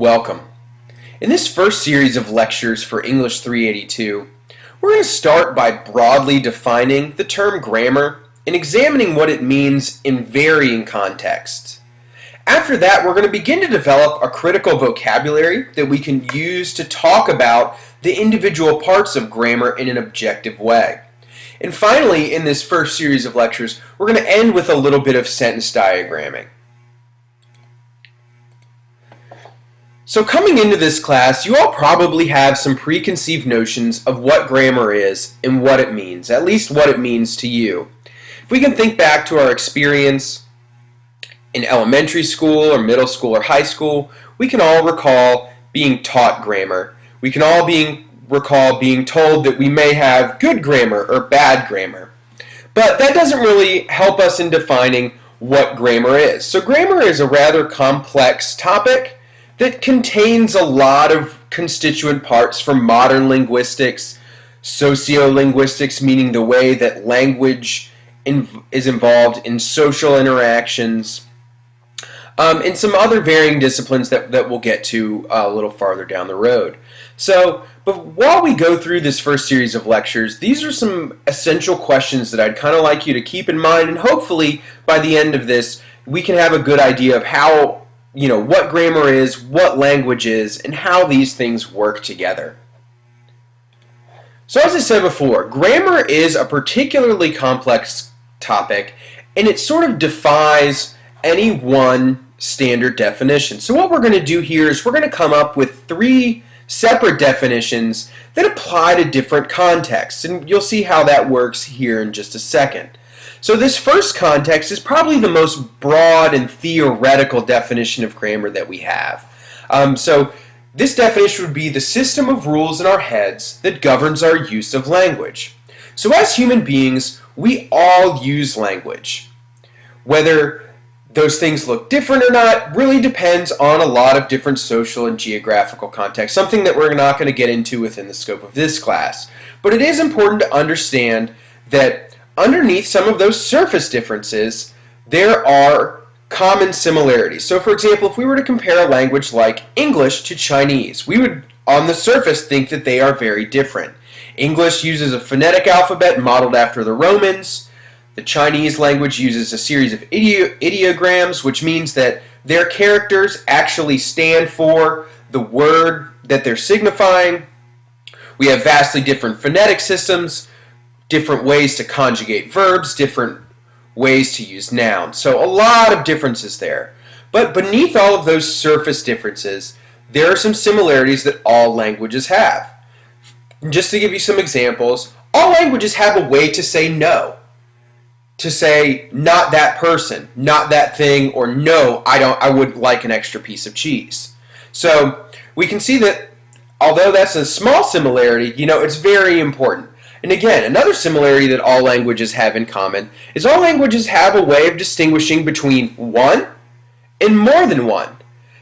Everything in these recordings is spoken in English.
Welcome. In this first series of lectures for English 382, we're going to start by broadly defining the term grammar and examining what it means in varying contexts. After that, we're going to begin to develop a critical vocabulary that we can use to talk about the individual parts of grammar in an objective way. And finally, in this first series of lectures, we're going to end with a little bit of sentence diagramming. So coming into this class, you all probably have some preconceived notions of what grammar is and what it means, at least what it means to you. If we can think back to our experience in elementary school or middle school or high school, we can all recall being taught grammar. We can all recall being told that we may have good grammar or bad grammar. But that doesn't really help us in defining what grammar is. So grammar is a rather complex topic that contains a lot of constituent parts from modern linguistics, sociolinguistics, meaning the way that language is involved in social interactions, and some other varying disciplines that we'll get to a little farther down the road. So, but while we go through this first series of lectures, these are some essential questions that I'd kind of like you to keep in mind, and hopefully by the end of this, we can have a good idea of how what grammar is, what language is, and how these things work together. So as I said before, grammar is a particularly complex topic, and it sort of defies any one standard definition. So what we're going to do here is we're going to come up with three separate definitions that apply to different contexts, and you'll see how that works here in just a second. So this first context is probably the most broad and theoretical definition of grammar that we have. So this definition would be the system of rules in our heads that governs our use of language. So as human beings, we all use language. Whether those things look different or not really depends on a lot of different social and geographical contexts, something that we're not going to get into within the scope of this class. But it is important to understand that underneath some of those surface differences, there are common similarities. So for example, if we were to compare a language like English to Chinese, we would on the surface think that they are very different. English uses a phonetic alphabet modeled after the Romans. The Chinese language uses a series of ideograms, which means that their characters actually stand for the word that they're signifying. We have vastly different phonetic systems, different ways to conjugate verbs, different ways to use nouns. So a lot of differences there. But beneath all of those surface differences, there are some similarities that all languages have. Just to give you some examples, all languages have a way to say no. To say not that person, not that thing, or no, I would like an extra piece of cheese. So we can see that although that's a small similarity, it's very important. And again, another similarity that all languages have in common is all languages have a way of distinguishing between one and more than one.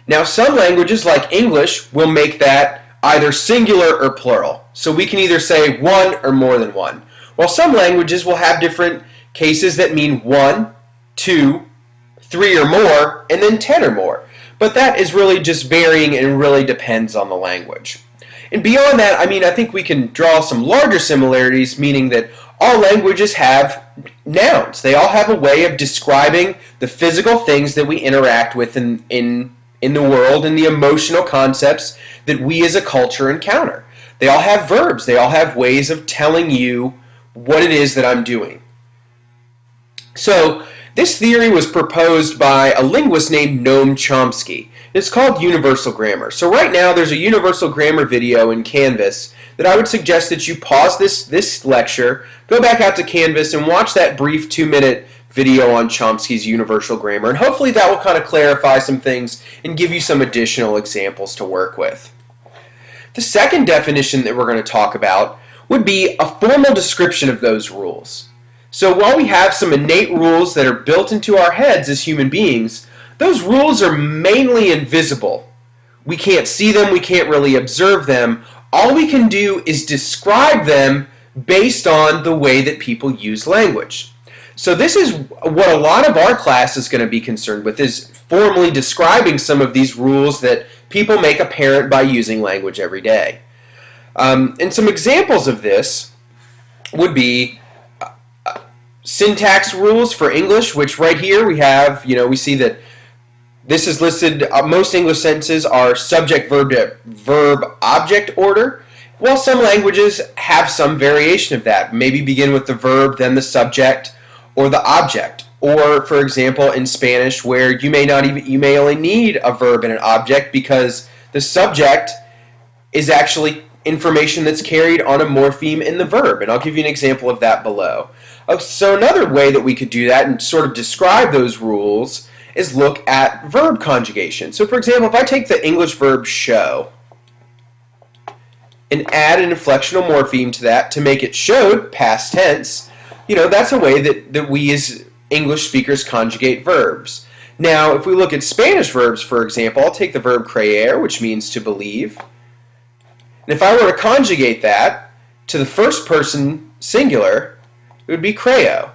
Now, some languages, like English, will make that either singular or plural. So we can either say one or more than one. While some languages will have different cases that mean one, two, three or more, and then 10 or more. But that is really just varying and really depends on the language. And beyond that, I think we can draw some larger similarities, meaning that all languages have nouns. They all have a way of describing the physical things that we interact with in the world and the emotional concepts that we as a culture encounter. They all have verbs. They all have ways of telling you what it is that I'm doing. So this theory was proposed by a linguist named Noam Chomsky. It's called universal grammar. So right now there's a universal grammar video in Canvas that I would suggest that you pause this lecture, go back out to Canvas and watch that brief 2-minute video on Chomsky's universal grammar, and hopefully that will kind of clarify some things and give you some additional examples to work with. The second definition that we're going to talk about would be a formal description of those rules. So while we have some innate rules that are built into our heads as human beings, those rules are mainly invisible. We can't see them, we can't really observe them. All we can do is describe them based on the way that people use language. So this is what a lot of our class is going to be concerned with, is formally describing some of these rules that people make apparent by using language every day. And some examples of this would be syntax rules for English, which right here we have, we see that this is listed, most English sentences are subject, verb to verb, object order, while some languages have some variation of that. Maybe begin with the verb, then the subject, or the object. Or, for example, in Spanish, where you may only need a verb and an object because the subject is actually information that's carried on a morpheme in the verb. And I'll give you an example of that below. So another way that we could do that and sort of describe those rules is look at verb conjugation. So, for example, if I take the English verb show and add an inflectional morpheme to that to make it showed, past tense, that's a way that we as English speakers conjugate verbs. Now, if we look at Spanish verbs, for example, I'll take the verb creer, which means to believe. And if I were to conjugate that to the first person singular, it would be creo.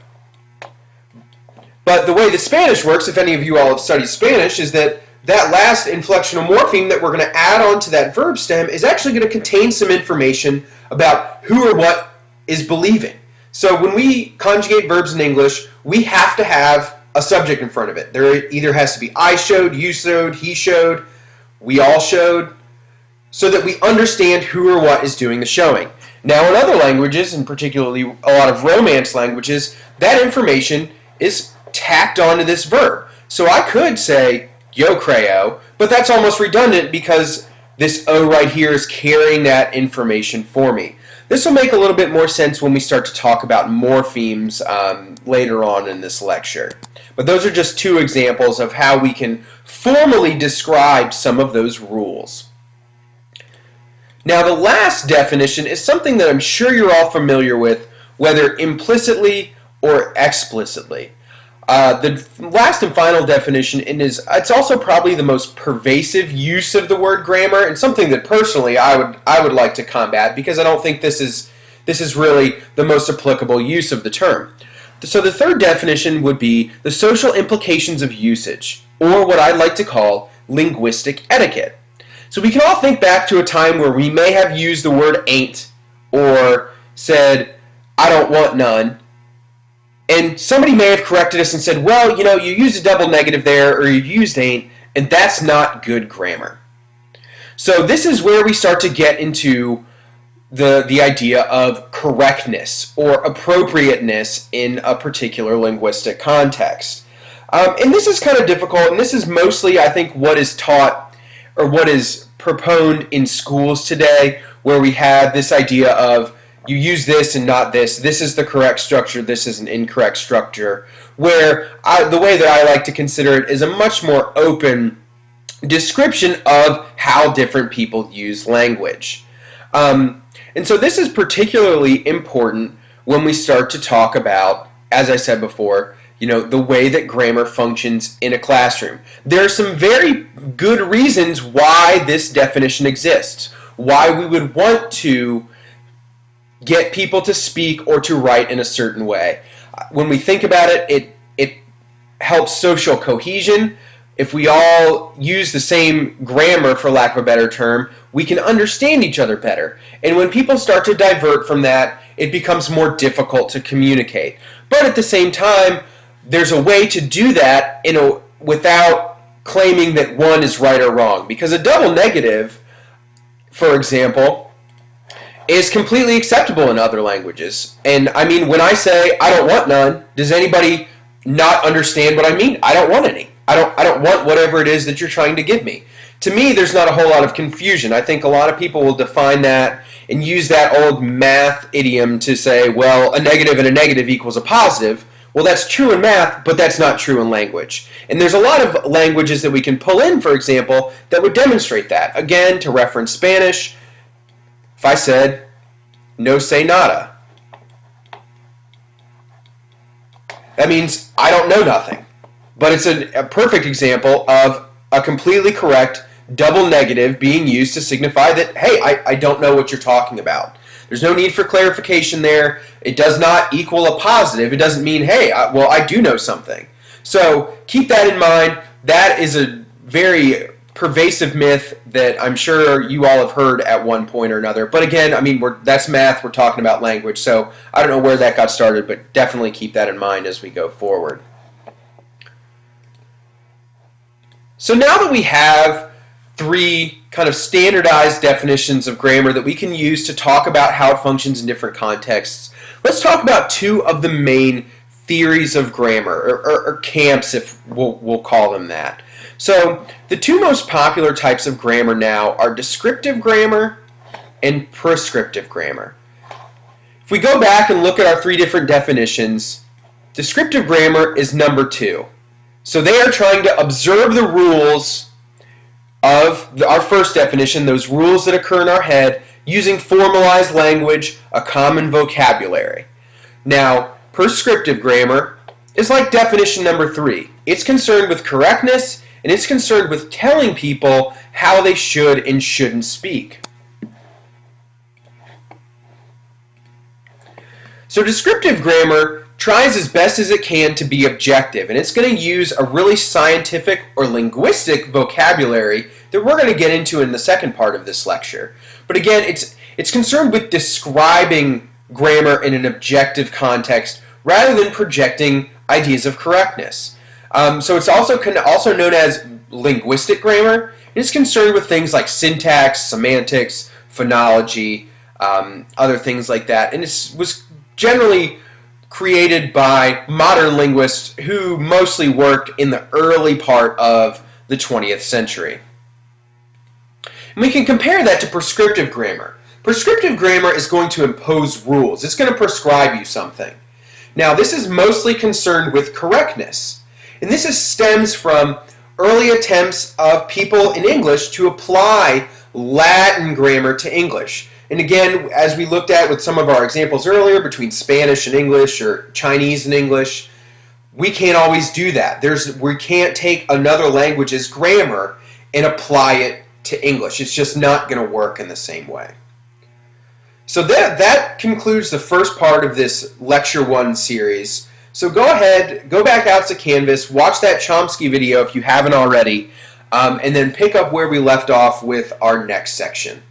But the way the Spanish works, if any of you all have studied Spanish, is that last inflectional morpheme that we're going to add on to that verb stem is actually going to contain some information about who or what is believing. So when we conjugate verbs in English, we have to have a subject in front of it. There either has to be I showed, you showed, he showed, we all showed, so that we understand who or what is doing the showing. Now in other languages, and particularly a lot of Romance languages, that information is tacked onto this verb. So I could say, yo creo, but that's almost redundant because this O right here is carrying that information for me. This will make a little bit more sense when we start to talk about morphemes later on in this lecture. But those are just two examples of how we can formally describe some of those rules. Now the last definition is something that I'm sure you're all familiar with, whether implicitly or explicitly. The last and final definition it's also probably the most pervasive use of the word grammar, and something that personally I would like to combat because I don't think this is really the most applicable use of the term. So the third definition would be the social implications of usage, or what I'd like to call linguistic etiquette. So we can all think back to a time where we may have used the word ain't or said I don't want none. And somebody may have corrected us and said, well, you used a double negative there, or you used ain't, and that's not good grammar. So this is where we start to get into the idea of correctness or appropriateness in a particular linguistic context. And this is kind of difficult, and this is mostly, I think, what is taught or what is proponed in schools today, where we have this idea of you use this and not this. This is the correct structure. This is an incorrect structure. Where the way that I like to consider it is a much more open description of how different people use language. And so this is particularly important when we start to talk about, as I said before, the way that grammar functions in a classroom. There are some very good reasons why this definition exists, why we would want to get people to speak or to write in a certain way. When we think about it, it helps social cohesion. If we all use the same grammar, for lack of a better term, we can understand each other better. And when people start to divert from that, it becomes more difficult to communicate. But at the same time, there's a way to do that without claiming that one is right or wrong. Because a double negative, for example, is completely acceptable in other languages. And I mean, when I say I don't want none, does anybody not understand what I mean? I don't want any. I don't want whatever it is that you're trying to give me. To me, there's not a whole lot of confusion. I think a lot of people will define that and use that old math idiom to say, well, a negative and a negative equals a positive. Well, that's true in math, but that's not true in language. And there's a lot of languages that we can pull in, for example, that would demonstrate that. Again, to reference Spanish, if I said, no say nada, that means I don't know nothing. But it's a perfect example of a completely correct double negative being used to signify that, hey, I don't know what you're talking about. There's no need for clarification there. It does not equal a positive. It doesn't mean, hey, I do know something. So keep that in mind. That is a very pervasive myth that I'm sure you all have heard at one point or another. But again, I mean, that's math, we're talking about language, so I don't know where that got started, but definitely keep that in mind as we go forward. So now that we have three kind of standardized definitions of grammar that we can use to talk about how it functions in different contexts, let's talk about two of the main theories of grammar, or camps, if we'll call them that. So the two most popular types of grammar now are descriptive grammar and prescriptive grammar. If we go back and look at our three different definitions, descriptive grammar is number 2. So they are trying to observe the rules of our first definition, those rules that occur in our head, using formalized language, a common vocabulary. Now, prescriptive grammar is like definition number 3. It's concerned with correctness, and it's concerned with telling people how they should and shouldn't speak. So descriptive grammar tries as best as it can to be objective, and it's going to use a really scientific or linguistic vocabulary that we're going to get into in the second part of this lecture. But again, it's concerned with describing grammar in an objective context rather than projecting ideas of correctness. So it's also known as linguistic grammar, and it's concerned with things like syntax, semantics, phonology, other things like that, and it was generally created by modern linguists who mostly worked in the early part of the 20th century. And we can compare that to prescriptive grammar. Prescriptive grammar is going to impose rules. It's going to prescribe you something. Now, this is mostly concerned with correctness. And this stems from early attempts of people in English to apply Latin grammar to English. And again, as we looked at with some of our examples earlier, between Spanish and English or Chinese and English, we can't always do that. We can't take another language's grammar and apply it to English. It's just not going to work in the same way. So that concludes the first part of this Lecture 1 series. So go ahead, go back out to Canvas, watch that Chomsky video if you haven't already, and then pick up where we left off with our next section.